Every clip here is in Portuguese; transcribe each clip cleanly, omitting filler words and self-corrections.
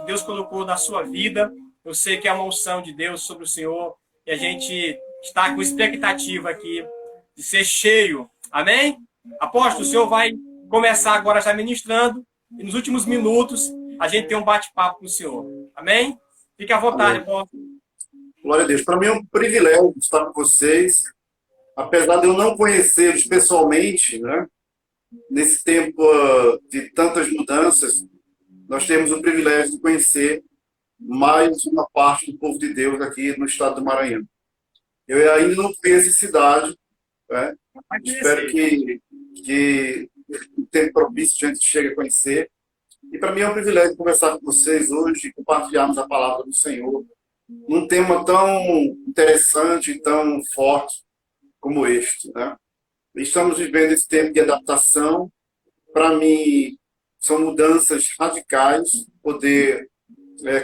Deus colocou na sua vida. Eu sei que é uma unção de Deus sobre o Senhor e a gente está com expectativa aqui de ser cheio. Amém? Apóstolo, o Senhor vai começar agora já ministrando e nos últimos minutos a gente tem um bate-papo com o Senhor. Amém? Fique à vontade, apóstolo. Glória a Deus. Para mim é um privilégio estar com vocês, apesar de eu não conhecê-los pessoalmente, né? Nesse tempo de tantas mudanças, nós temos o privilégio de conhecer mais uma parte do povo de Deus aqui no estado do Maranhão. Eu ainda não conheço a cidade, né? Espero que o tempo propício a gente chegue a conhecer. E para mim é um privilégio conversar com vocês hoje e compartilharmos a palavra do Senhor num tema tão interessante e tão forte como este, né? Estamos vivendo esse tempo de adaptação. Para mim, são mudanças radicais, poder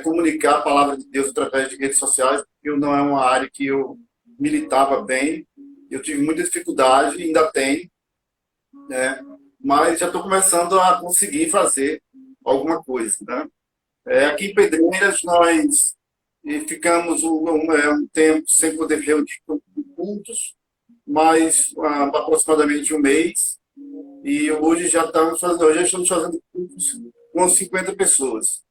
comunicar a palavra de Deus através de redes sociais, porque não é uma área que eu militava bem. Eu tive muita dificuldade, ainda tenho, né? Mas já estou começando a conseguir fazer alguma coisa, né? Aqui em Pedreiras, nós ficamos um tempo sem poder reunir juntos, mas aproximadamente um mês, e hoje já estamos fazendo cultos com 50 pessoas.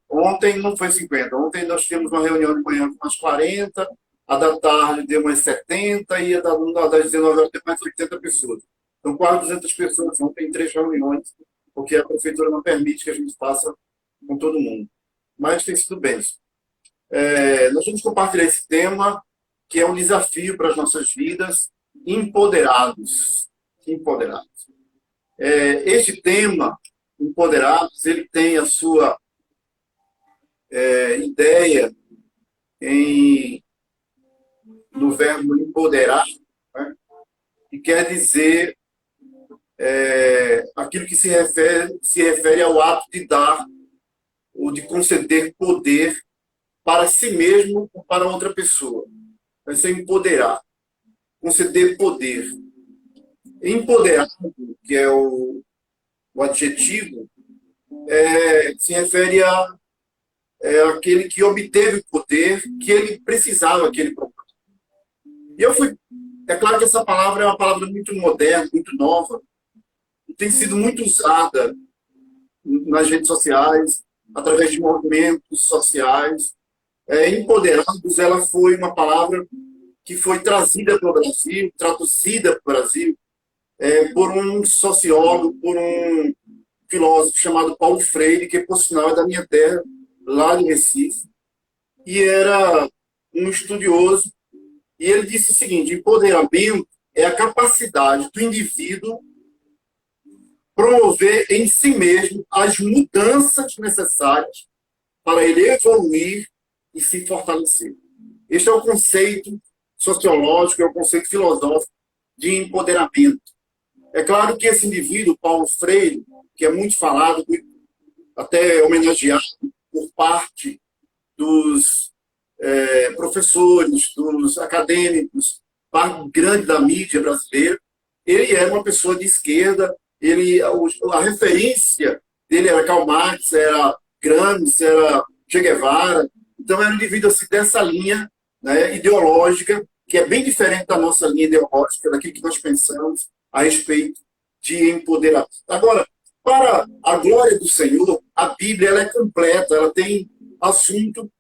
Ontem não foi 50, ontem nós tivemos uma reunião de manhã com umas 40, a da tarde deu umas 70 e a das 19 horas deu mais 80 pessoas. Então quase 200 pessoas ontem em 3 reuniões, porque a prefeitura não permite que a gente faça com todo mundo. Mas tem sido bem. Nós vamos compartilhar esse tema, que é um desafio para as nossas vidas, empoderados. Empoderados. Este tema, empoderados, ele tem a sua ideia no verbo empoderar, né? Que quer dizer aquilo que se refere ao ato de dar ou de conceder poder para si mesmo ou para outra pessoa. Vai ser empoderar, conceder poder. Empoderado, que é o adjetivo, se refere a aquele que obteve o poder que ele precisava, que ele procurava. É claro que essa palavra é uma palavra muito moderna, muito nova, e tem sido muito usada nas redes sociais, através de movimentos sociais. Empoderados, ela foi uma palavra que foi trazida para o Brasil, traduzida para o Brasil, por um sociólogo, por um filósofo chamado Paulo Freire, que, por sinal, é da minha terra, lá de Recife, e era um estudioso, e ele disse o seguinte: empoderamento é a capacidade do indivíduo promover em si mesmo as mudanças necessárias para ele evoluir e se fortalecer. Este é o conceito sociológico, é o conceito filosófico de empoderamento. É claro que esse indivíduo, Paulo Freire, que é muito falado, até homenageado por parte dos professores, dos acadêmicos, parte grande da mídia brasileira, ele era uma pessoa de esquerda, a referência dele era Karl Marx, era Gramsci, era Che Guevara. Então era um indivíduo assim, dessa linha, né, ideológica, que é bem diferente da nossa linha ideológica, daquilo que nós pensamos a respeito de empoderamento. Agora, para a glória do Senhor, a Bíblia ela é completa, ela tem assunto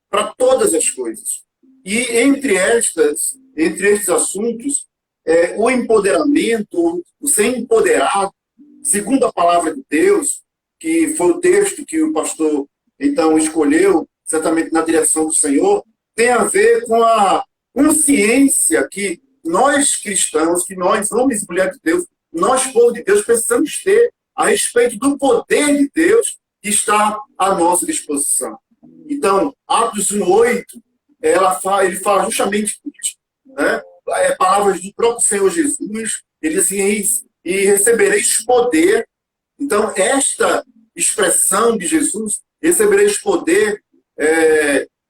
para todas as coisas. E entre estes assuntos, o empoderamento, o ser empoderado, segundo a palavra de Deus, que foi o texto que o pastor então escolheu, certamente na direção do Senhor, tem a ver com a consciência que nós cristãos, que nós, homens e mulheres de Deus, nós, povo de Deus, precisamos ter a respeito do poder de Deus que está à nossa disposição. Então, Atos 1:8, ele fala justamente isso, né? Palavras do próprio Senhor Jesus, ele diz assim: e recebereis poder. Então, esta expressão de Jesus, recebereis poder,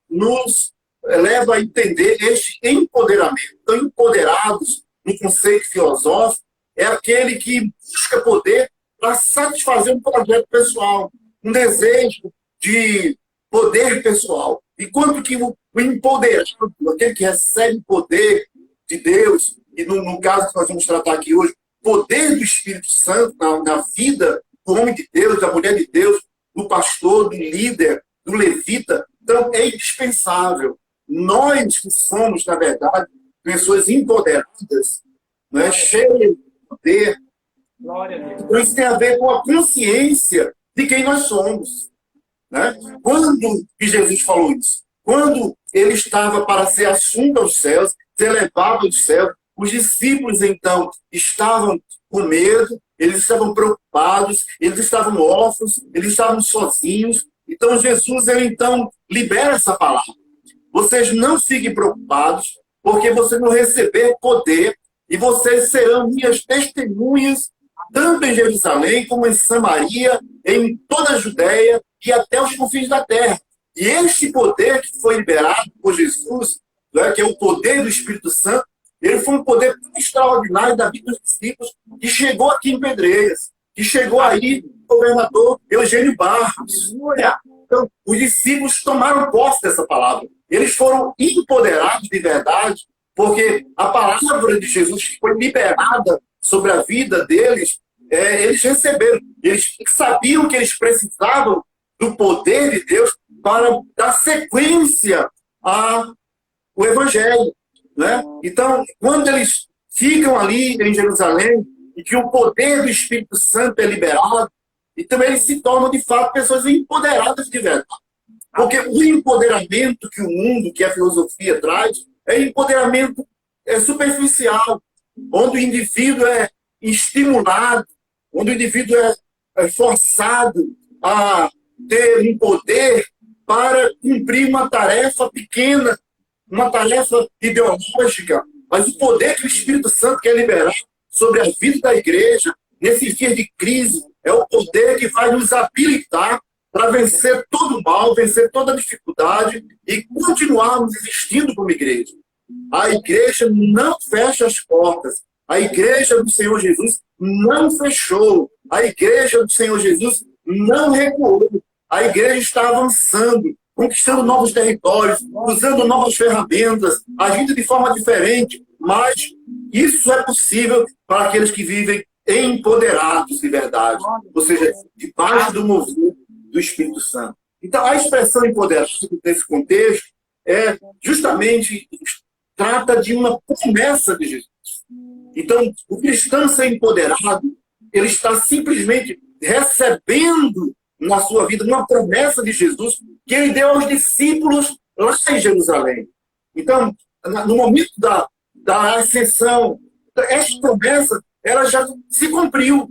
nos leva a entender este empoderamento. Então, empoderados, no conceito filosófico, é aquele que busca poder para satisfazer um projeto pessoal. um desejo de poder pessoal. Enquanto que o empoderado, aquele que recebe poder de Deus, e no caso que nós vamos tratar aqui hoje, poder do Espírito Santo na vida do homem de Deus, da mulher de Deus, do pastor, do líder, do levita, então é indispensável. Nós que somos, na verdade, pessoas empoderadas, né, cheias de poder, então isso tem a ver com a consciência de quem nós somos. Né? Quando que Jesus falou isso? Quando ele estava para ser assunto aos céus, ser levado aos céus, os discípulos, então, estavam com medo, eles estavam preocupados, eles estavam órfãos, eles estavam sozinhos. Então, Jesus, ele, então, libera essa palavra. Vocês não fiquem preocupados, porque vocês vão receber poder e vocês serão minhas testemunhas, tanto em Jerusalém como em Samaria, em toda a Judéia e até os confins da terra. E este poder que foi liberado por Jesus, né, que é o poder do Espírito Santo, ele foi um poder extraordinário da vida dos discípulos, que chegou aqui em Pedreiras, que chegou aí o governador Eugênio Barros. Então, os discípulos tomaram posse dessa palavra. Eles foram empoderados de verdade, porque a palavra de Jesus que foi liberada sobre a vida deles, eles receberam. Eles sabiam que eles precisavam do poder de Deus para dar sequência ao Evangelho. Né? Então, quando eles ficam ali em Jerusalém e que o poder do Espírito Santo é liberado, então eles se tornam, de fato, pessoas empoderadas de verdade. Porque o empoderamento que o mundo, que a filosofia traz, é empoderamento superficial, onde o indivíduo é estimulado, onde o indivíduo é forçado a ter um poder para cumprir uma tarefa pequena, uma tarefa ideológica, mas o poder que o Espírito Santo quer liberar sobre a vida da igreja, nesses dias de crise, é o poder que vai nos habilitar para vencer todo o mal, vencer toda a dificuldade e continuarmos existindo como igreja. A igreja não fecha as portas. A igreja do Senhor Jesus não fechou. A igreja do Senhor Jesus não recuou. A igreja está avançando, conquistando novos territórios, usando novas ferramentas, agindo de forma diferente, mas isso é possível para aqueles que vivem empoderados de verdade, ou seja, debaixo do movimento do Espírito Santo. Então, a expressão empoderado nesse contexto justamente trata de uma promessa de Jesus. Então, o cristão ser empoderado, ele está simplesmente recebendo na sua vida uma promessa de Jesus que ele deu aos discípulos lá em Jerusalém. Então, no momento da ascensão, essa promessa ela já se cumpriu.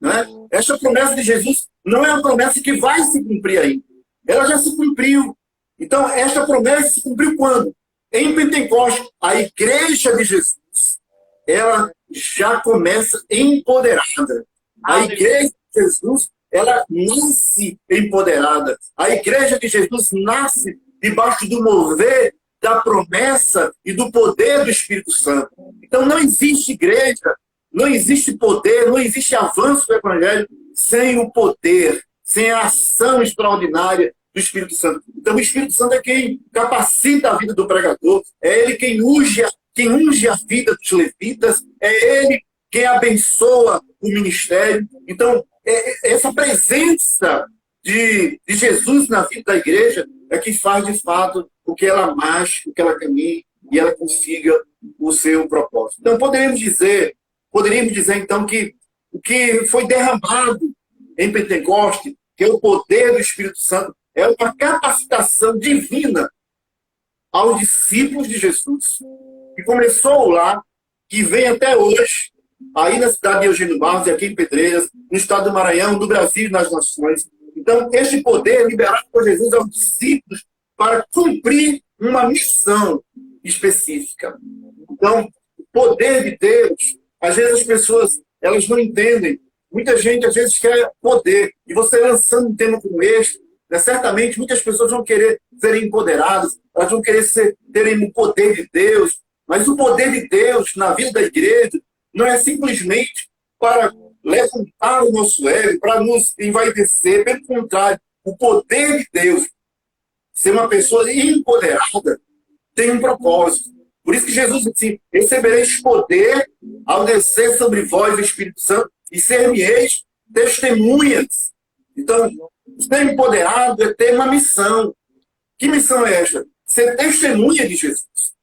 Né? Essa promessa de Jesus não é uma promessa que vai se cumprir aí. Ela já se cumpriu. Então, esta promessa se cumpriu quando? Em Pentecostes, a igreja de Jesus, ela já começa empoderada. A igreja de Jesus, ela nasce empoderada. A igreja de Jesus nasce debaixo do mover da promessa e do poder do Espírito Santo. Então, não existe igreja, não existe poder, não existe avanço do Evangelho sem o poder, sem a ação extraordinária do Espírito Santo. Então, o Espírito Santo é quem capacita a vida do pregador, é ele quem unge a vida dos levitas, é ele quem abençoa o ministério. Então, essa presença de Jesus na vida da igreja é que faz, de fato, com que ela marche, com que ela caminhe e ela consiga o seu propósito. Então, poderíamos dizer, então, que o que foi derramado em Pentecostes, que é o poder do Espírito Santo, é uma capacitação divina aos discípulos de Jesus, que começou lá, que vem até hoje, aí na cidade de Eugênio Barros, e aqui em Pedreiras, no estado do Maranhão, no Brasil e nas nações. Então, este poder liberado por Jesus aos discípulos para cumprir uma missão específica. Então, o poder de Deus, às vezes as pessoas elas não entendem. Muita gente, às vezes, quer poder. E você lançando um tema como este, né, certamente muitas pessoas vão querer serem empoderadas, elas vão querer terem o poder de Deus. Mas o poder de Deus na vida da igreja não é simplesmente para levantar o nosso ego, para nos envaidecer. Pelo contrário, o poder de Deus, ser uma pessoa empoderada, tem um propósito. Por isso que Jesus disse assim: recebereis poder ao descer sobre vós o Espírito Santo e ser-me-eis testemunhas. Então, ser empoderado é ter uma missão. Que missão é esta? Ser testemunha de Jesus.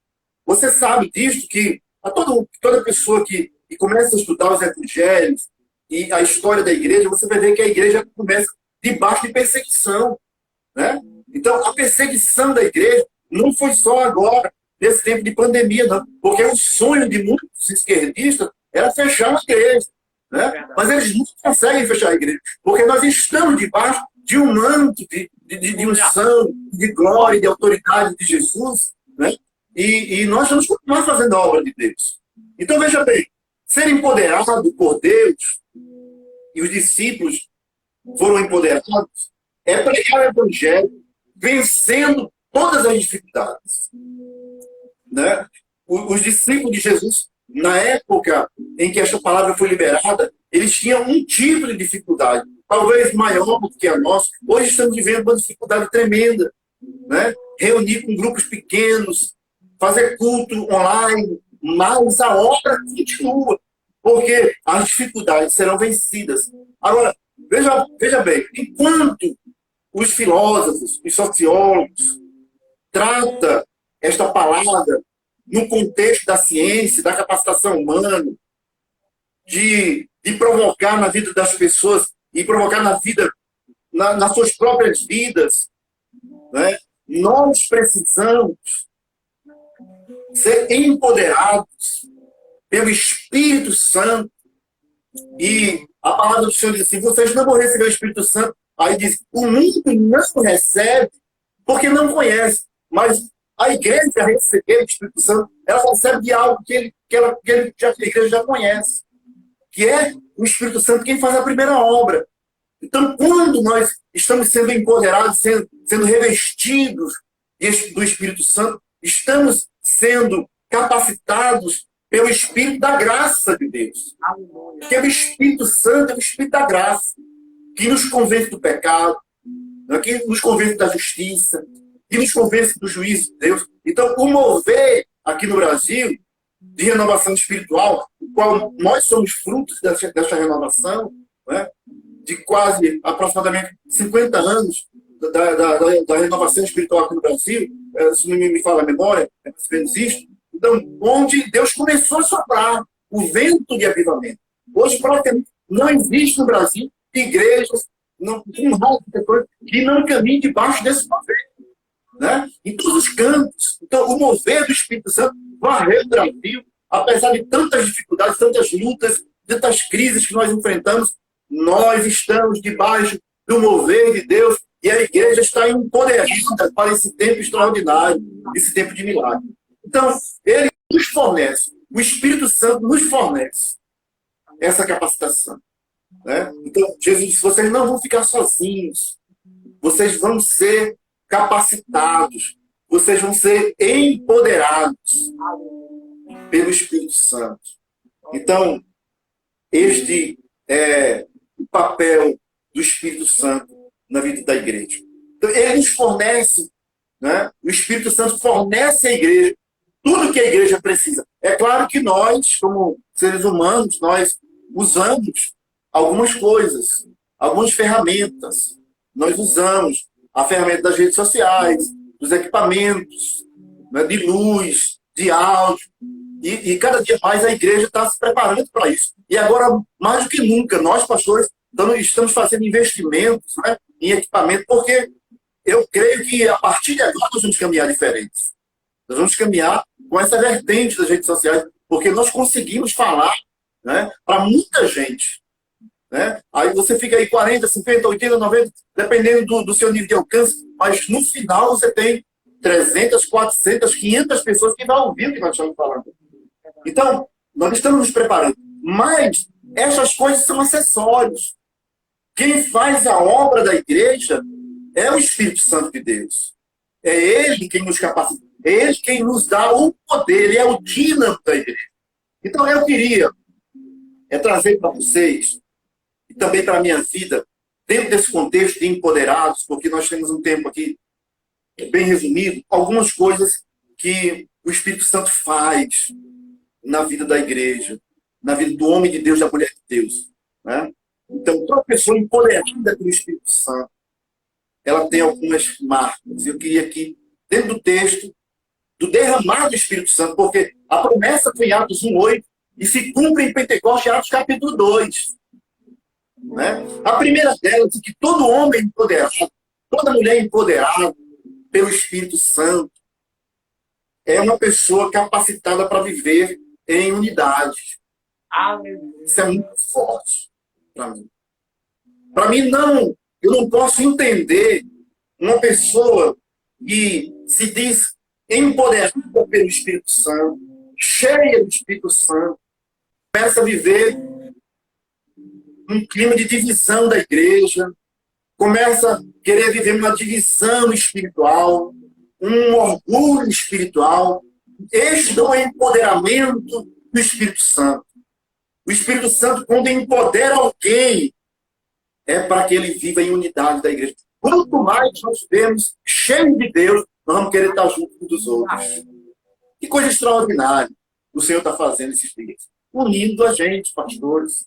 Você sabe disso, que toda pessoa que começa a estudar os evangelhos e a história da igreja, você vai ver que a igreja começa debaixo de perseguição, né? Então, a perseguição da igreja não foi só agora, nesse tempo de pandemia, não. Porque o sonho de muitos esquerdistas era fechar a igreja, né? Mas eles não conseguem fechar a igreja, porque nós estamos debaixo de um manto de unção, de glória, de autoridade de Jesus, né? E nós vamos continuar fazendo a obra de Deus. Então, veja bem, ser empoderado por Deus, e os discípulos foram empoderados, é pregar o evangelho, vencendo todas as dificuldades, né? Os discípulos de Jesus, na época em que esta palavra foi liberada, eles tinham um tipo de dificuldade, talvez maior do que a nossa. Hoje estamos vivendo uma dificuldade tremenda, né? Reunir com grupos pequenos, fazer culto online, mas a obra continua, porque as dificuldades serão vencidas. Agora, veja bem, enquanto os filósofos, os sociólogos tratam esta palavra no contexto da ciência, da capacitação humana, de provocar na vida das pessoas e provocar na vida, nas suas próprias vidas, né? Nós precisamos ser empoderados pelo Espírito Santo. E a palavra do Senhor diz assim: vocês não vão receber o Espírito Santo. Aí diz: o mundo não recebe porque não conhece. Mas a igreja receber o Espírito Santo, ela recebe de algo que a igreja já conhece, que é o Espírito Santo quem faz a primeira obra. Então, quando nós estamos sendo empoderados, sendo revestidos do Espírito Santo, estamos sendo capacitados pelo Espírito da graça de Deus. Porque o Espírito Santo é o Espírito da graça, que nos convence do pecado, que nos convence da justiça, que nos convence do juízo de Deus. Então, o mover aqui no Brasil de renovação espiritual, o qual nós somos frutos dessa renovação, né? De quase, aproximadamente 50 anos da renovação espiritual aqui no Brasil, se não me fala a memória, é mais ou menos isso. Então, onde Deus começou a soprar o vento de avivamento. Hoje, praticamente, não existe no Brasil igrejas que não caminhem debaixo desse mover, né? Em todos os cantos. Então, o mover do Espírito Santo varreu o Brasil, apesar de tantas dificuldades, tantas lutas, tantas crises que nós enfrentamos. Nós estamos debaixo do mover de Deus e a igreja está empoderada para esse tempo extraordinário, esse tempo de milagre. Então, ele nos fornece, o Espírito Santo nos fornece essa capacitação, né? Então, Jesus disse: vocês não vão ficar sozinhos, vocês vão ser capacitados, vocês vão ser empoderados pelo Espírito Santo. Então, este é o papel do Espírito Santo na vida da igreja. Então, ele nos fornece, né? O Espírito Santo fornece à igreja tudo que a igreja precisa. É claro que nós, como seres humanos, nós usamos algumas coisas, algumas ferramentas. Nós usamos a ferramenta das redes sociais, dos equipamentos, né, de luz, de áudio. E cada dia mais a igreja está se preparando para isso. E agora, mais do que nunca, nós, pastores, estamos fazendo investimentos, né, em equipamento, porque eu creio que a partir de agora nós vamos caminhar diferentes. Nós vamos caminhar com essa vertente das redes sociais, porque nós conseguimos falar, né, para muita gente. Né? Aí você fica aí 40, 50, 80, 90, dependendo do seu nível de alcance, mas no final você tem 300, 400, 500 pessoas que vão ouvir o que nós estamos falando. Então, nós estamos nos preparando. Mas essas coisas são acessórios. Quem faz a obra da igreja é o Espírito Santo de Deus. É Ele quem nos capacita. É Ele quem nos dá o poder. Ele é o dínamo da igreja. Então, eu queria trazer para vocês e também para a minha vida, dentro desse contexto de empoderados, porque nós temos um tempo aqui bem resumido, algumas coisas que o Espírito Santo faz na vida da igreja, na vida do homem de Deus, da mulher de Deus. Né? Então, toda pessoa empoderada pelo Espírito Santo, ela tem algumas marcas. Eu queria aqui, dentro do texto, do derramar do Espírito Santo, porque a promessa foi em Atos 1:8 e se cumpre em Pentecostes, Atos capítulo 2. Né? A primeira delas é que todo homem empoderado, toda mulher empoderada pelo Espírito Santo, é uma pessoa capacitada para viver em unidade. Isso é muito forte para mim. Para mim, não, eu não posso entender uma pessoa que se diz empoderada pelo Espírito Santo, cheia do Espírito Santo, começa a viver um clima de divisão da igreja, começa a querer viver uma divisão espiritual, um orgulho espiritual. Este não é empoderamento do Espírito Santo. O Espírito Santo, quando empodera alguém, é para que ele viva em unidade da igreja. Quanto mais nós estivermos cheios de Deus, nós vamos querer estar juntos uns dos outros. Que coisa extraordinária o Senhor está fazendo esses dias. Unindo a gente, pastores.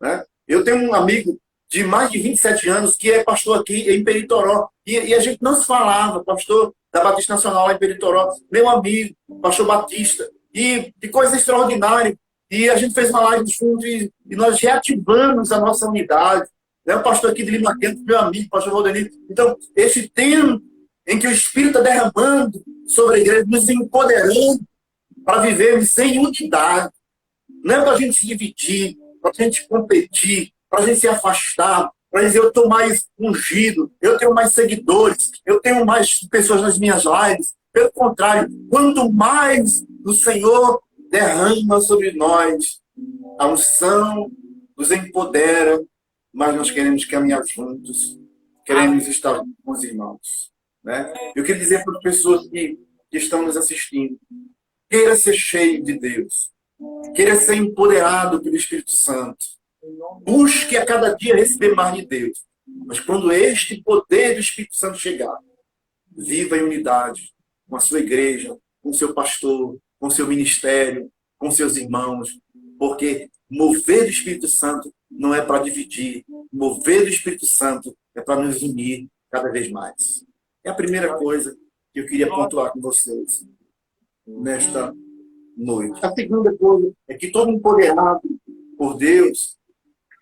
Né? Eu tenho um amigo de mais de 27 anos que é pastor aqui em Peritoró. E a gente não se falava, pastor da Batista Nacional lá em Peritoró, meu amigo, pastor Batista. E de coisa extraordinária. E a gente fez uma live junto e nós reativamos a nossa unidade. Né? O pastor aqui de Lima Quente, meu amigo, pastor Valdenir. Então, esse tempo em que o Espírito está derramando sobre a igreja, nos empoderando para vivermos sem unidade. Não é para a gente se dividir, para a gente competir, para a gente se afastar, para dizer eu estou mais ungido, eu tenho mais seguidores, eu tenho mais pessoas nas minhas lives. Pelo contrário, quanto mais o Senhor derrama sobre nós a unção, nos empodera, mas nós queremos caminhar juntos, queremos estar com os irmãos. Né? Eu queria dizer para as pessoas que estão nos assistindo, queira ser cheio de Deus, queira ser empoderado pelo Espírito Santo, busque a cada dia receber mais de Deus, mas quando este poder do Espírito Santo chegar, viva em unidade com a sua igreja, com o seu pastor, com o seu ministério, com seus irmãos, porque mover do Espírito Santo não é para dividir, mover do Espírito Santo é para nos unir cada vez mais. É a primeira coisa que eu queria pontuar com vocês nesta noite. A segunda coisa é que todo empoderado por Deus,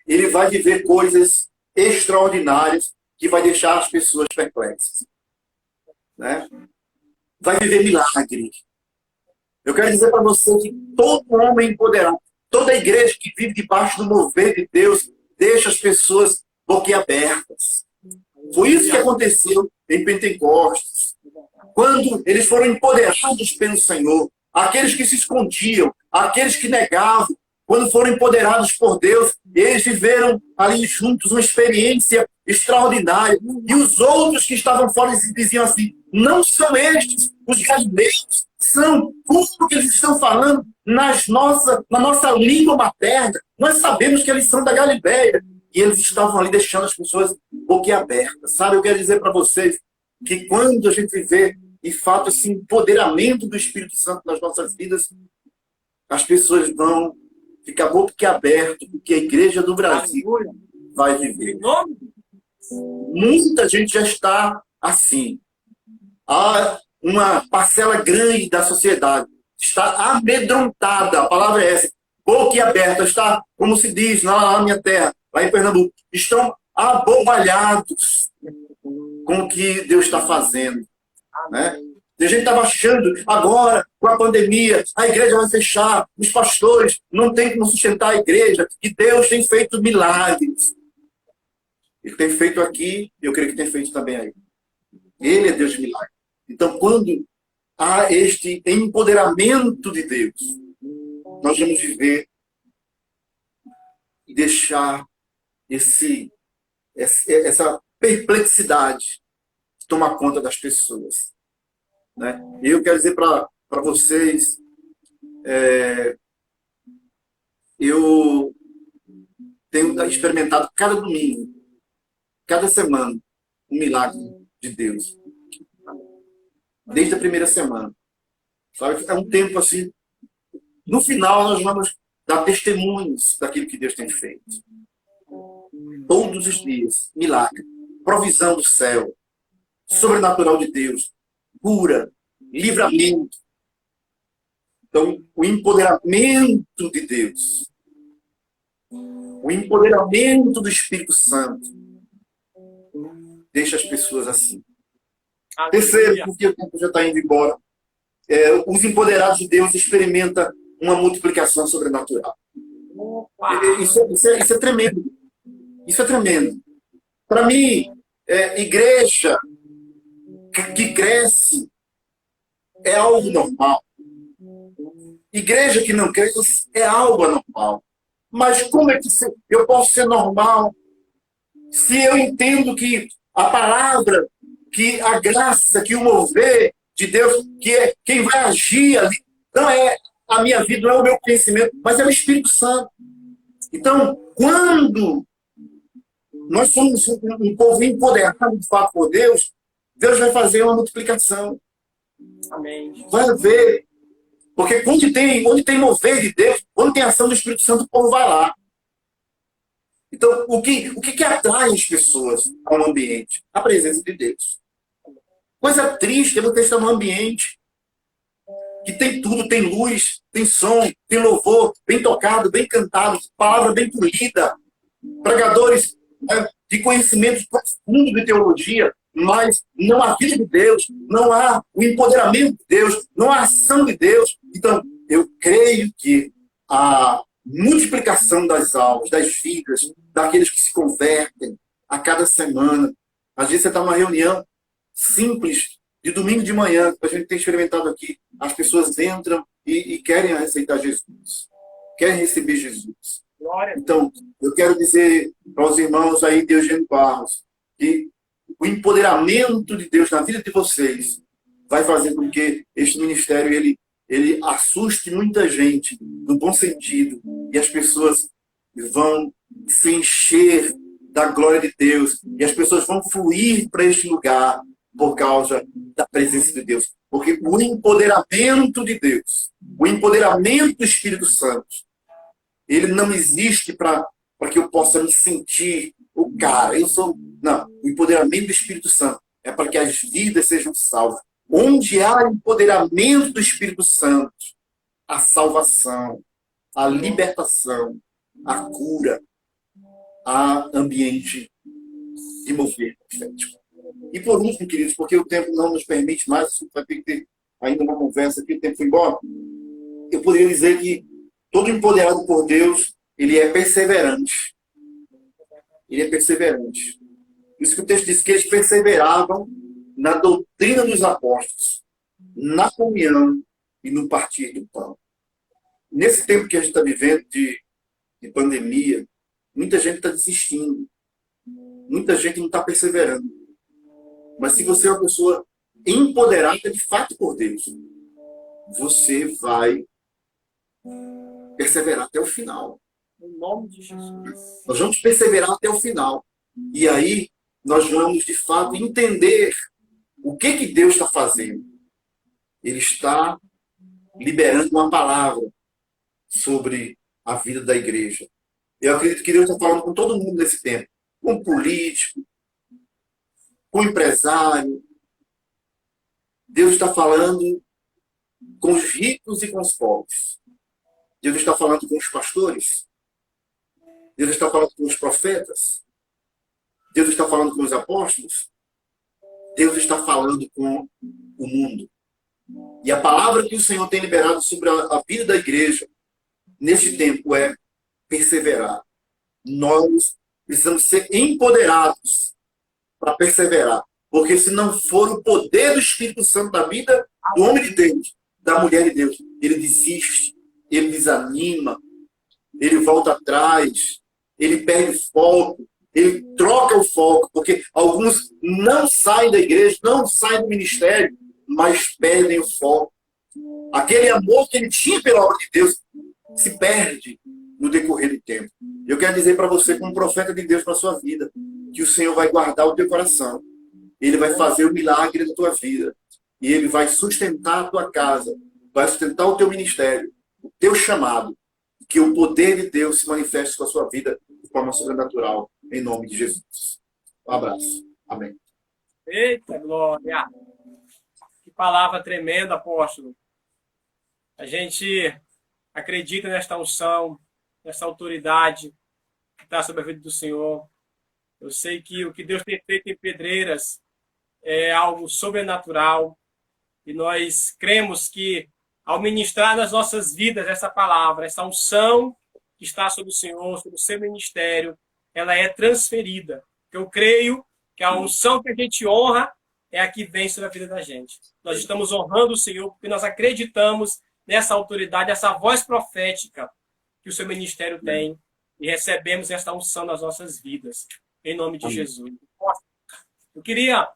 ele vai viver coisas extraordinárias que vai deixar as pessoas perplexas. Né? Vai viver milagre. Eu quero dizer para você que todo homem empoderado, toda igreja que vive debaixo do mover de Deus, deixa as pessoas boquiabertas. Foi isso que aconteceu em Pentecostes. Quando eles foram empoderados pelo Senhor, aqueles que se escondiam, aqueles que negavam, quando foram empoderados por Deus, eles viveram ali juntos uma experiência extraordinária. E os outros que estavam fora diziam assim, não são estes os galileus, são o que eles estão falando na nossa língua materna. Nós sabemos que eles são da Galileia. E eles estavam ali deixando as pessoas boquiabertas. Sabe, eu quero dizer para vocês que quando a gente vê, de fato, esse empoderamento do Espírito Santo nas nossas vidas, as pessoas vão ficar boquiabertas, porque a igreja do Brasil vai viver. Muita gente já está assim. Há uma parcela grande da sociedade está amedrontada, a palavra é essa, boquiaberta, está, como se diz lá na minha terra, lá em Pernambuco, estão abobalhados com o que Deus está fazendo. Né? A gente estava achando, agora, com a pandemia, a igreja vai fechar, os pastores não têm como sustentar a igreja, e Deus tem feito milagres. Ele tem feito aqui, eu creio que tem feito também aí. Ele é Deus de milagres. Então, quando há este empoderamento de Deus, nós vamos viver e deixar essa perplexidade tomar conta das pessoas. Né? Eu quero dizer para vocês, eu tenho experimentado cada domingo, cada semana, um milagre de Deus. Desde a primeira semana. Sabe? É um tempo assim. No final, nós vamos dar testemunhos daquilo que Deus tem feito. Todos os dias, milagre, provisão do céu, sobrenatural de Deus, cura, livramento. Então, o empoderamento de Deus, o empoderamento do Espírito Santo, deixa as pessoas assim. Terceiro, porque o tempo já está indo embora, os empoderados de Deus experimentam uma multiplicação sobrenatural. Isso é tremendo. Isso é tremendo. Para mim, igreja que cresce é algo normal. Igreja que não cresce é algo anormal. Mas como é que eu posso ser normal se eu entendo que a palavra, que a graça, que o mover de Deus, que é quem vai agir ali, não é a minha vida, não é o meu conhecimento, mas é o Espírito Santo. Então, quando nós somos um povo empoderado de fato por Deus, Deus vai fazer uma multiplicação. Amém. Vai haver. Porque onde tem mover de Deus, onde tem ação do Espírito Santo, o povo vai lá. Então, o que atrai as pessoas ao ambiente? A presença de Deus. Coisa triste é você estar num ambiente que tem tudo, tem luz, tem som, tem louvor, bem tocado, bem cantado, palavra bem polida, pregadores de conhecimentos profundos de teologia, mas não há vida de Deus, não há o empoderamento de Deus, não há ação de Deus. Então, eu creio que a multiplicação das almas, das vidas, daqueles que se convertem a cada semana. Às vezes você está numa reunião simples, de domingo de manhã, que a gente tem experimentado aqui, as pessoas entram e querem aceitar Jesus, querem receber Jesus. Então, eu quero dizer para os irmãos aí de Eugênio Barros, que o empoderamento de Deus na vida de vocês vai fazer com que este ministério ele assuste muita gente, no bom sentido, e as pessoas vão se encher da glória de Deus, e as pessoas vão fluir para este lugar por causa da presença de Deus. Porque o empoderamento de Deus, o empoderamento do Espírito Santo, ele não existe para que eu possa me sentir o cara. Não, o empoderamento do Espírito Santo é para que as vidas sejam salvas. Onde há empoderamento do Espírito Santo, a salvação, a libertação, a cura, há ambiente de mover profético. E por último, queridos, porque o tempo não nos permite mais, vai ter que ter ainda uma conversa aqui, o tempo foi embora, eu poderia dizer que todo empoderado por Deus, ele é perseverante. Ele é perseverante. Por isso que o texto diz que eles perseveravam na doutrina dos apóstolos, na comunhão e no partir do pão. Nesse tempo que a gente está vivendo de pandemia, muita gente está desistindo. Muita gente não está perseverando. Mas se você é uma pessoa empoderada de fato por Deus, você vai perseverar até o final. Em nome de Jesus. Nós vamos perseverar até o final. E aí, nós vamos, de fato, entender o que Deus está fazendo. Ele está liberando uma palavra sobre a vida da igreja. Eu acredito que Deus está falando com todo mundo nesse tempo. Com político, com empresário. Deus está falando com os ricos e com os pobres. Deus está falando com os pastores. Deus está falando com os profetas. Deus está falando com os apóstolos. Deus está falando com o mundo. E a palavra que o Senhor tem liberado sobre a vida da igreja neste tempo é perseverar. Nós precisamos ser empoderados para perseverar. Porque se não for o poder do Espírito Santo da vida do homem de Deus, da mulher de Deus, ele desiste, ele desanima, ele volta atrás, ele perde foco, ele troca o foco, porque alguns não saem da igreja, não saem do ministério, mas perdem o foco. Aquele amor que ele tinha pela obra de Deus se perde. no decorrer do tempo. Eu quero dizer para você, como profeta de Deus para a sua vida, que o Senhor vai guardar o teu coração. Ele vai fazer o milagre da tua vida. E Ele vai sustentar a tua casa, vai sustentar o teu ministério, o teu chamado. Que o poder de Deus se manifeste com a sua vida de forma sobrenatural, em nome de Jesus. Um abraço. Amém. Eita, glória! Que palavra tremenda, apóstolo. A gente acredita nesta unção, nessa autoridade que está sobre a vida do Senhor. Eu sei que o que Deus tem feito em Pedreiras é algo sobrenatural e nós cremos que, ao ministrar nas nossas vidas essa palavra, essa unção que está sobre o Senhor, sobre o seu ministério, ela é transferida. Eu creio que a unção que a gente honra é a que vem sobre a vida da gente. Nós estamos honrando o Senhor porque nós acreditamos nessa autoridade, essa voz profética que o seu ministério tem e recebemos esta unção nas nossas vidas, em nome de Jesus. Eu queria,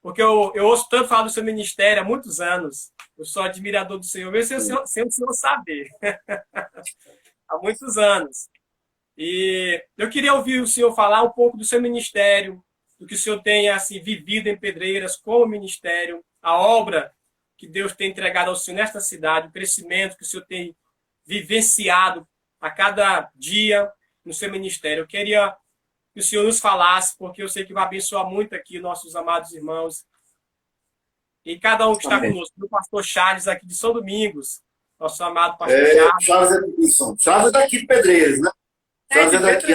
porque eu ouço tanto falar do seu ministério há muitos anos, eu sou admirador do Senhor, mesmo sem o Senhor saber, há muitos anos. E eu queria ouvir o senhor falar um pouco do seu ministério, do que o senhor tem assim, vivido em Pedreiras como ministério, a obra que Deus tem entregado ao senhor nesta cidade, o crescimento que o senhor tem vivenciado a cada dia no seu ministério. Eu queria que o senhor nos falasse, porque eu sei que vai abençoar muito aqui nossos amados irmãos. E cada um que está conosco, o pastor Charles aqui de São Domingos, nosso amado pastor Charles. Charles é de Wilson. Charles é daqui de Pedreiras, né? Charles é daqui.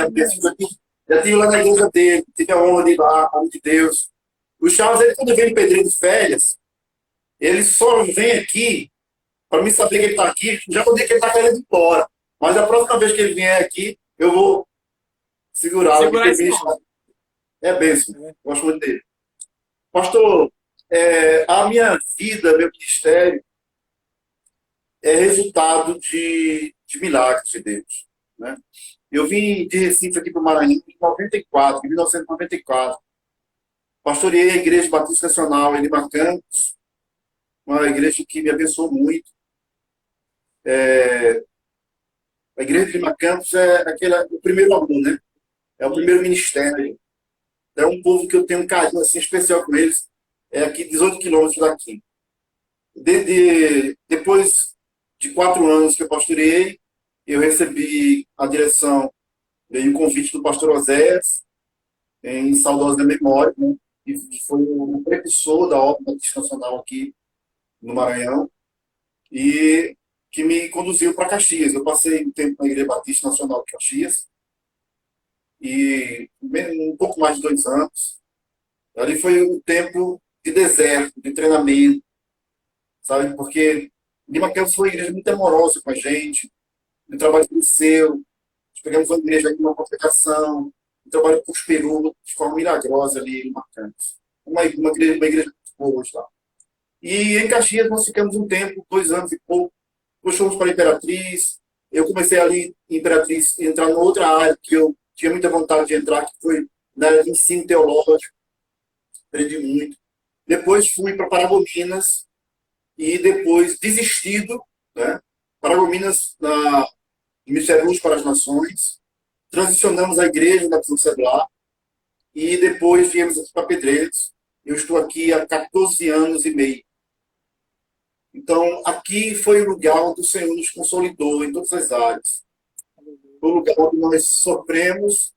Já estive lá na igreja dele, tive a honra de ir lá, a de Deus. O Charles, ele, quando vem em Pedreiras de férias, ele só vem aqui para mim saber que ele está aqui. Já vou dizer que ele está querendo ir embora. Mas a próxima vez que ele vier aqui, eu vou segurá-lo. É bênção. Gosto muito dele. Pastor, a minha vida, meu ministério, é resultado de milagres de Deus. Né? Eu vim de Recife aqui para o Maranhão em 1994. Pastoreei a Igreja Batista Nacional em Lima Campos, uma igreja que me abençoou muito. A Igreja de Lima Campos é o primeiro amor, né? É o primeiro ministério. É um povo que eu tenho um carinho assim, especial com eles. É aqui 18 quilômetros daqui. Depois de 4 anos que eu pastoreei, eu recebi a direção e o convite do pastor Oséias, em saudosa memória, né? Que foi o precursor da obra Batista Nacional aqui no Maranhão, e que me conduziu para Caxias. Eu passei um tempo na Igreja Batista Nacional de Caxias, e um pouco mais de 2 anos. Ali foi um tempo de deserto, de treinamento, sabe? Porque Lima Campos foi uma igreja muito amorosa com a gente, o trabalho cresceu, nós pegamos uma igreja aqui, uma congregação, o trabalho prosperou de forma milagrosa ali em Lima Campos. Uma igreja muito boa lá. E em Caxias nós ficamos um tempo, 2 anos e pouco, nós fomos para a Imperatriz. Eu comecei ali em Imperatriz a entrar em outra área que eu tinha muita vontade de entrar, que foi na área de ensino teológico. Aprendi muito. Depois fui para Paragominas e depois desistido, né? Paragominas na Ministério Luz para as Nações. Transicionamos a igreja da Prisão Celular e depois viemos aqui para Pedreiras. Eu estou aqui há 14 anos e meio. Então, aqui foi o lugar onde o Senhor nos consolidou em todas as áreas. Foi o lugar onde nós sofremos,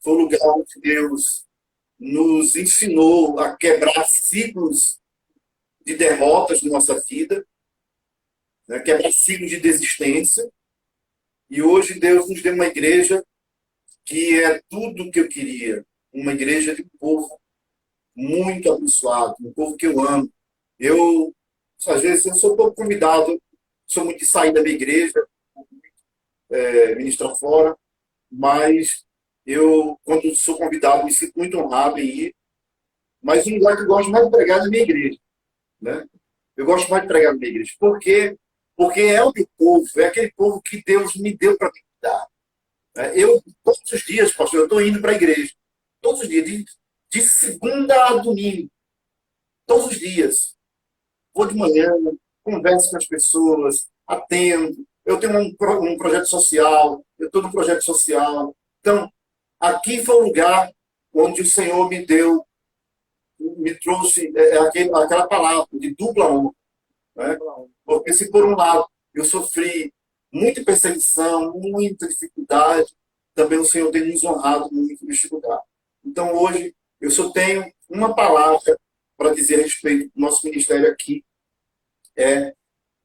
foi o lugar onde Deus nos ensinou a quebrar ciclos de derrotas na nossa vida, né? Quebrar ciclos de desistência. E hoje Deus nos deu uma igreja que é tudo o que eu queria. Uma igreja de um povo muito abençoado, um povo que eu amo. Às vezes, eu sou pouco convidado, sou muito de sair da minha igreja, ministrar fora, mas quando sou convidado, me sinto muito honrado em ir. Mas um lugar que eu gosto mais de pregar é na minha igreja. Né? Eu gosto mais de pregar na minha igreja. Por quê? Porque é o meu povo, é aquele povo que Deus me deu para me dar. Todos os dias, pastor, eu estou indo para a igreja. Todos os dias, de segunda a domingo. Todos os dias. Vou de manhã, converso com as pessoas, atendo. eu tenho um projeto social, eu estou no projeto social. Então, aqui foi o lugar onde o Senhor me trouxe aquela palavra de dupla honra. Né? Porque se por um lado eu sofri muita perseguição, muita dificuldade, também o Senhor tem nos honrado muito neste lugar. Então hoje eu só tenho uma palavra para dizer a respeito do nosso ministério aqui, é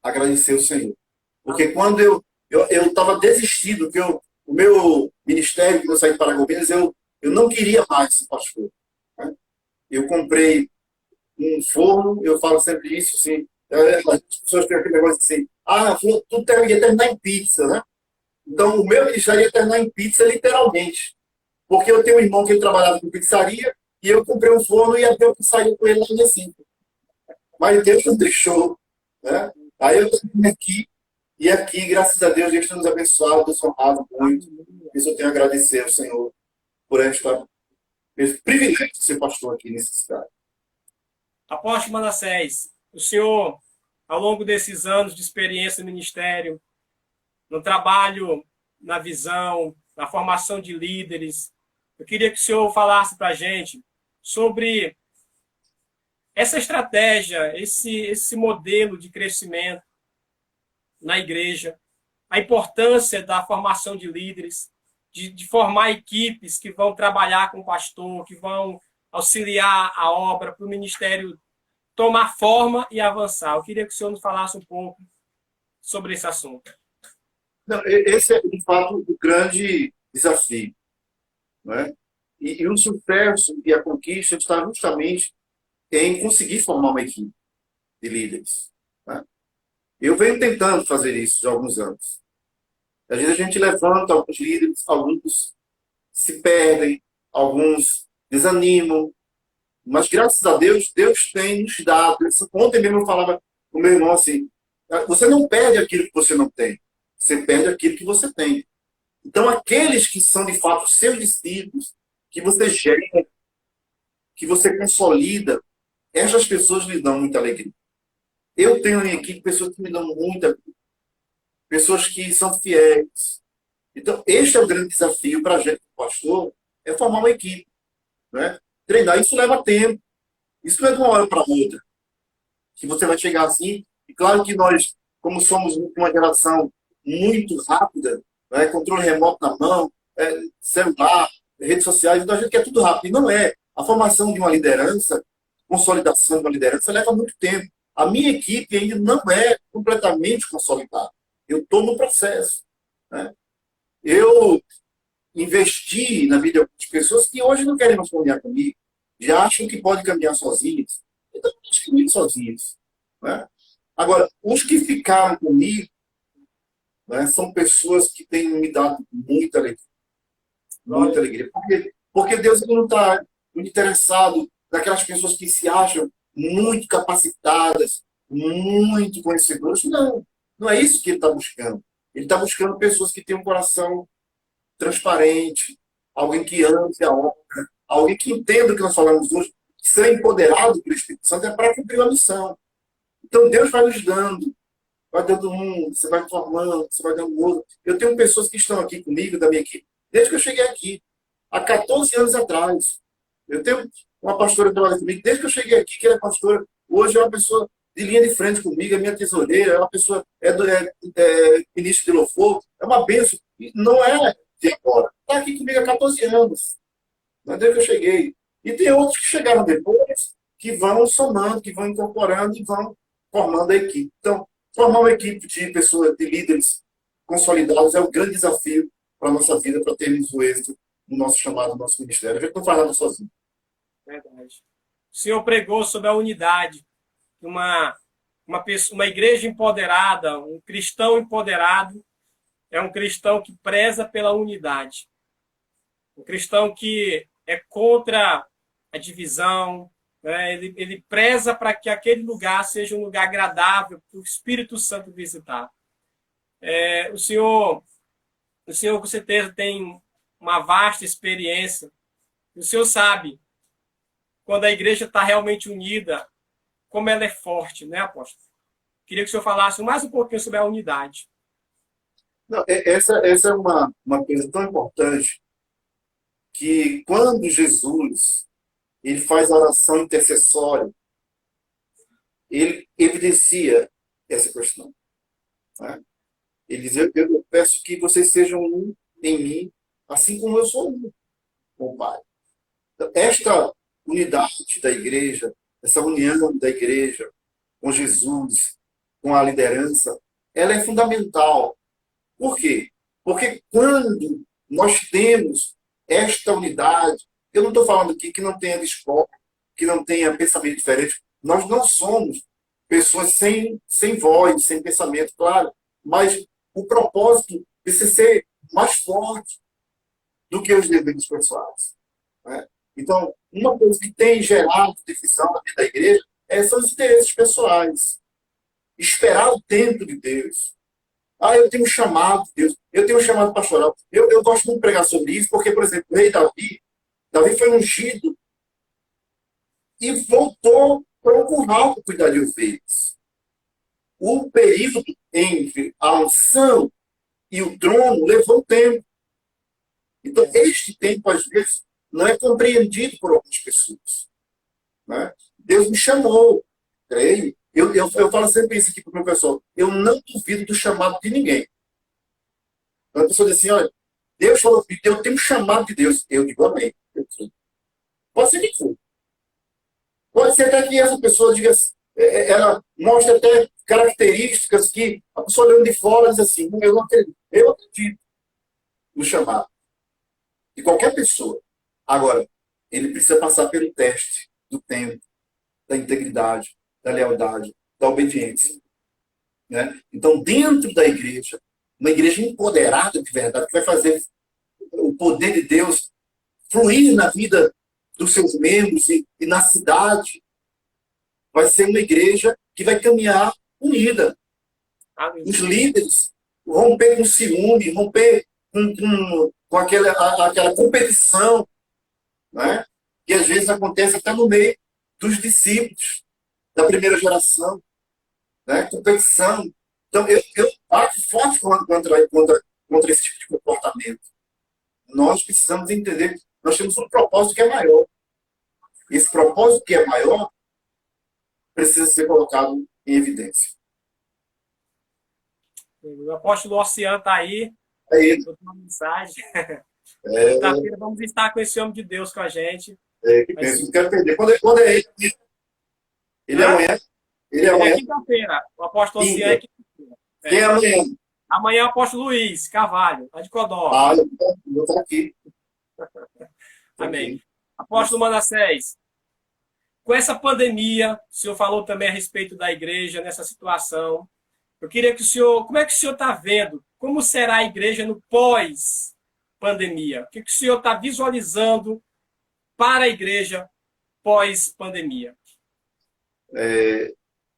agradecer ao Senhor. Porque quando eu estava desistido, que o meu ministério, quando eu saí para Paragominas, eu não queria mais ser pastor. Né? Eu comprei um forno, eu falo sempre isso, assim, as pessoas têm aquele negócio assim, tudo ia terminar em pizza, né? Então, o meu ministério ia terminar em pizza, literalmente. Porque eu tenho um irmão que ele trabalhava com pizzaria, e eu comprei um forno e abri uma pizzaria com ele lá assim. Mas Deus não deixou, né? Aí eu estou aqui, e aqui, graças a Deus, Deus tem nos abençoado, nos honrado muito. Isso eu tenho a agradecer ao Senhor por esse privilégio de ser pastor aqui nesse cidade. Apóstolo Manassés, o senhor, ao longo desses anos de experiência no ministério, no trabalho, na visão, na formação de líderes, eu queria que o senhor falasse para a gente sobre essa estratégia, esse modelo de crescimento na igreja, a importância da formação de líderes, de formar equipes que vão trabalhar com o pastor, que vão auxiliar a obra para o ministério tomar forma e avançar. Eu queria que o senhor nos falasse um pouco sobre esse assunto. Não, esse é, de fato, o grande desafio. Né? E o sucesso e a conquista está justamente em conseguir formar uma equipe de líderes. Né? Eu venho tentando fazer isso há alguns anos. Às vezes a gente levanta alguns líderes, alguns se perdem, alguns desanimam, mas graças a Deus, Deus tem nos dado. Ontem mesmo eu falava com o meu irmão assim, você não perde aquilo que você não tem, você perde aquilo que você tem. Então aqueles que são de fato seus discípulos, que você gera, que você consolida, essas pessoas lhe dão muita alegria. Eu tenho em equipe pessoas que me dão muita alegria, pessoas que são fiéis. Então, este é o grande desafio para a gente, pastor, é formar uma equipe. Né? Treinar, isso leva tempo. Isso não é de uma hora para outra. Que você vai chegar assim. E claro que nós, como somos uma geração muito rápida, né? Controle remoto na mão, celular, redes sociais, então a gente quer tudo rápido. E não é. A formação de uma liderança, consolidação de uma liderança, leva muito tempo. A minha equipe ainda não é completamente consolidada. Eu estou no processo. Né? Eu investi na vida de pessoas que hoje não querem mais caminhar comigo, já acham que podem caminhar sozinhos. Então, não caminham sozinhos. Né? Agora, os que ficaram comigo, né, são pessoas que têm me dado muita alegria. Muita alegria. Porque Deus ele não está muito interessado naquelas pessoas que se acham muito capacitadas, muito conhecedoras. Não, não é isso que ele está buscando. Ele está buscando pessoas que têm um coração transparente, alguém que ame a obra, alguém que entenda o que nós falamos hoje, que ser empoderado pelo Espírito Santo é para cumprir a missão. Então Deus vai nos dando, vai dando um, você vai formando, você vai dando outro. Eu tenho pessoas que estão aqui comigo, da minha equipe, desde que eu cheguei aqui, há 14 anos atrás. Eu tenho uma pastora que trabalha comigo, desde que eu cheguei aqui, que ela é pastora, hoje é uma pessoa de linha de frente comigo, é minha tesoureira, é uma pessoa, ministro de louvor, é uma bênção. Não é de agora. Está aqui comigo há 14 anos, desde que eu cheguei. E tem outros que chegaram depois, que vão somando, que vão incorporando e vão formando a equipe. Então, formar uma equipe de pessoas, de líderes consolidados é o grande desafio para a nossa vida, para termos o êxito no nosso chamado, no nosso ministério. A gente não faz nada sozinho. Verdade. O senhor pregou sobre a unidade. Uma igreja empoderada, um cristão empoderado, é um cristão que preza pela unidade. Um cristão que é contra a divisão, né? Ele preza para que aquele lugar seja um lugar agradável para o Espírito Santo visitar. O senhor com certeza tem uma vasta experiência. O senhor sabe quando a igreja está realmente unida, como ela é forte, né, apóstolo? Queria que o senhor falasse mais um pouquinho sobre a unidade. Não, essa é uma coisa tão importante que quando Jesus ele faz a oração intercessória, ele evidencia essa questão. Né? Ele diz, eu peço que vocês sejam um em mim, assim como eu sou um com o Pai. Então, esta unidade da igreja, essa união da igreja com Jesus, com a liderança, ela é fundamental. Por quê? Porque quando nós temos esta unidade, eu não estou falando aqui que não tenha discórdia, que não tenha pensamento diferente. Nós não somos pessoas sem voz, sem pensamento, claro. Mas o propósito precisa ser mais forte do que os desejos pessoais. Né? Então, uma coisa que tem gerado divisão na vida da igreja são os interesses pessoais. Esperar o tempo de Deus. Ah, eu tenho um chamado de Deus, eu tenho um chamado pastoral. Eu gosto muito de pregar sobre isso, porque, por exemplo, o rei Davi foi ungido e voltou para o curral para cuidar de ovelhas. O período entre a unção e o trono levou tempo. Então, este tempo, às vezes, não é compreendido por algumas pessoas. Né? Deus me chamou, creio. Eu falo sempre isso aqui para o meu pessoal. Eu não duvido do chamado de ninguém. Quando a pessoa diz assim, olha, Deus falou comigo, eu tenho um chamado de Deus. Eu digo, amém. Pode ser que for. Pode ser até que essa pessoa diga, ela mostre até características que a pessoa olhando de fora diz assim, eu não acredito. Eu acredito no chamado de qualquer pessoa. Agora, ele precisa passar pelo teste do tempo, da integridade, da lealdade, da obediência. Né? Então, dentro da igreja, uma igreja empoderada de verdade, que vai fazer o poder de Deus fluir na vida dos seus membros e na cidade, vai ser uma igreja que vai caminhar unida. Os líderes romper com ciúme, romper com aquela competição, né? Que às vezes acontece até no meio dos discípulos da primeira geração, né? Competição. Então, eu bato forte contra esse tipo de comportamento. Nós precisamos entender que nós temos um propósito que é maior. Esse propósito que é maior precisa ser colocado em evidência. O apóstolo Oceano está aí. É isso. Uma mensagem. É, Quinta-feira vamos estar com esse homem de Deus com a gente. que penso, não quero perder. Quando é ele? Ele é amanhã? Ele é amanhã? É quinta-feira. O apóstolo Oceano é quinta-feira. Quem é amanhã? Amanhã é o apóstolo Luiz Carvalho, lá de Codó. Ah, eu vou estar aqui. Amém. Apóstolo Manassés, com essa pandemia, o senhor falou também a respeito da igreja nessa situação. Eu queria que o senhor, como é que o senhor está vendo? Como será a igreja no pós-pandemia? O que o senhor está visualizando para a igreja pós-pandemia?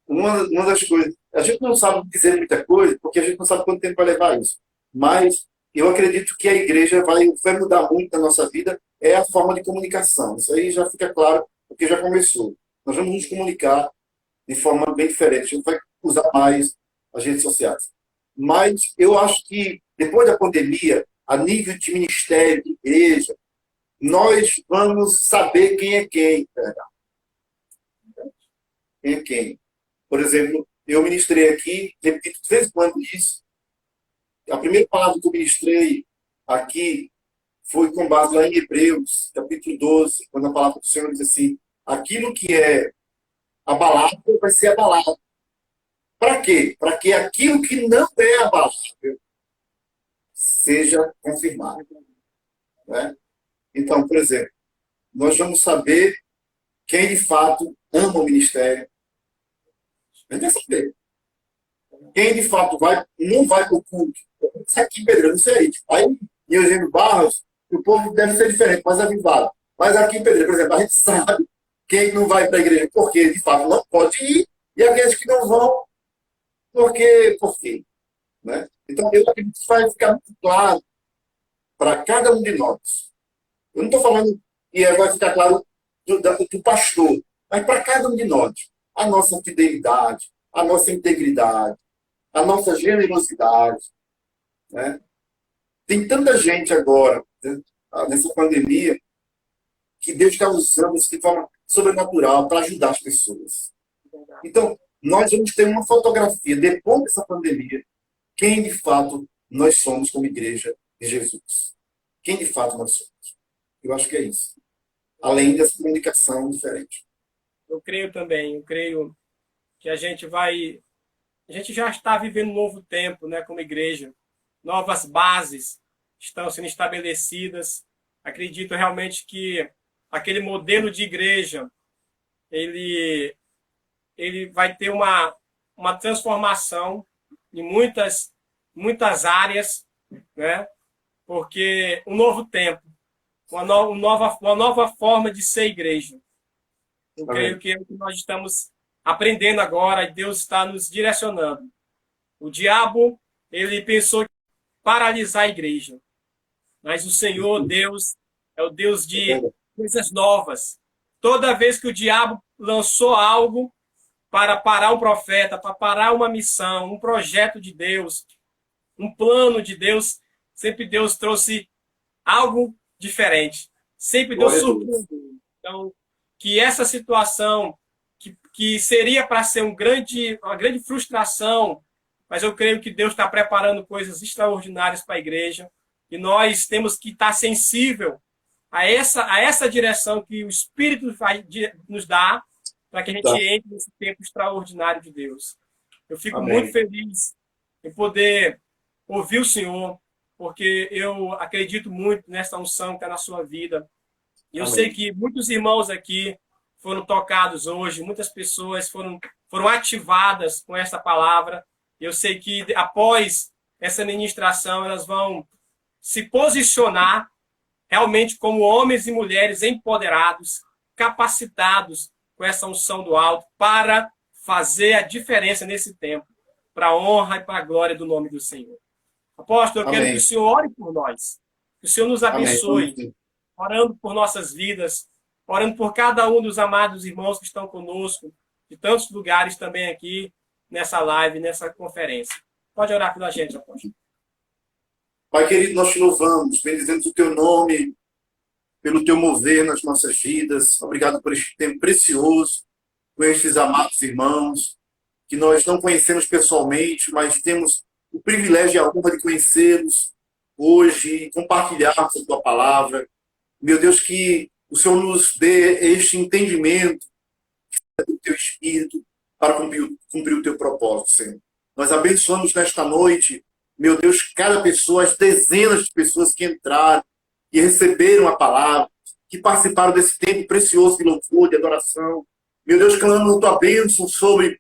Uma das coisas, a gente não sabe dizer muita coisa, porque a gente não sabe quanto tempo vai levar isso. Mas eu acredito que a igreja vai mudar muito na nossa vida, é a forma de comunicação. Isso aí já fica claro, porque já começou. Nós vamos nos comunicar de forma bem diferente. A gente vai usar mais as redes sociais. Mas eu acho que, depois da pandemia, a nível de ministério, de igreja, nós vamos saber quem é quem. Quem é quem. Por exemplo, eu ministrei aqui, repito de vez em quando isso. A primeira palavra que eu ministrei aqui foi com base lá em Hebreus, capítulo 12, quando a palavra do Senhor diz assim, aquilo que é abalável vai ser abalado. Para quê? Para que aquilo que não é abalável seja confirmado. Né? Então, por exemplo, nós vamos saber quem de fato ama o ministério. A gente vai saber. Quem de fato não vai para o culto. Isso aqui, Pedro, não sei. Aí, em Eugênio Barros, o povo deve ser diferente, mais avivado. Mas aqui, Pedro, por exemplo, a gente sabe quem não vai para a igreja porque, de fato, não pode ir, e aqueles que não vão, por quê? Né? Então, eu acredito que vai ficar muito claro para cada um de nós. Eu não estou falando que vai ficar claro do pastor, mas para cada um de nós. A nossa fidelidade, a nossa integridade, a nossa generosidade. né? Tem tanta gente agora, né, nessa pandemia, que Deus está usando isso de forma sobrenatural para ajudar as pessoas. Então, nós vamos ter uma fotografia, depois dessa pandemia, quem de fato nós somos como igreja de Jesus. Quem de fato nós somos. Eu acho que é isso. Além dessa comunicação diferente. Eu creio também, eu creio que a gente já está vivendo um novo tempo, né, como igreja. Novas bases estão sendo estabelecidas. Acredito realmente que aquele modelo de igreja, ele vai ter uma transformação em muitas áreas, né? Porque um novo tempo, uma nova forma de ser igreja. Eu creio que é o que nós estamos aprendendo agora, e Deus está nos direcionando. O diabo, ele pensou em paralisar a igreja, mas o Senhor, Deus, é o Deus de coisas novas. Toda vez que o diabo lançou algo para parar um profeta, para parar uma missão, um projeto de Deus, um plano de Deus, sempre Deus trouxe algo diferente. Sempre Deus surpreendeu. Então, que essa situação, que seria para ser uma grande frustração, mas eu creio que Deus está preparando coisas extraordinárias para a igreja, e nós temos que estar sensível a essa direção que o Espírito vai nos dar, para que a gente entre nesse tempo extraordinário de Deus. Eu fico muito feliz em poder ouvir o Senhor, porque eu acredito muito nessa unção que está na sua vida. E eu sei que muitos irmãos aqui foram tocados hoje, muitas pessoas foram ativadas com essa palavra. E eu sei que após essa ministração, elas vão se posicionar realmente como homens e mulheres empoderados, capacitados com essa unção do alto para fazer a diferença nesse tempo, para a honra e para a glória do nome do Senhor. Apóstolo, eu quero que o Senhor ore por nós, que o Senhor nos abençoe, orando por nossas vidas, orando por cada um dos amados irmãos que estão conosco, de tantos lugares também aqui, nessa live, nessa conferência. Pode orar pela gente, apóstolo. Pai querido, nós te louvamos, bendizemos o teu nome, pelo teu mover nas nossas vidas. Obrigado por este tempo precioso, com estes amados irmãos, que nós não conhecemos pessoalmente, mas temos o privilégio e a honra de conhecê-los hoje e compartilharmos a tua palavra. Meu Deus, que o Senhor nos dê este entendimento do teu Espírito para cumprir o teu propósito, Senhor. Nós abençoamos nesta noite, meu Deus, cada pessoa, as dezenas de pessoas que entraram e receberam a palavra, que participaram desse tempo precioso de louvor, de adoração. Meu Deus, clamando a tua bênção sobre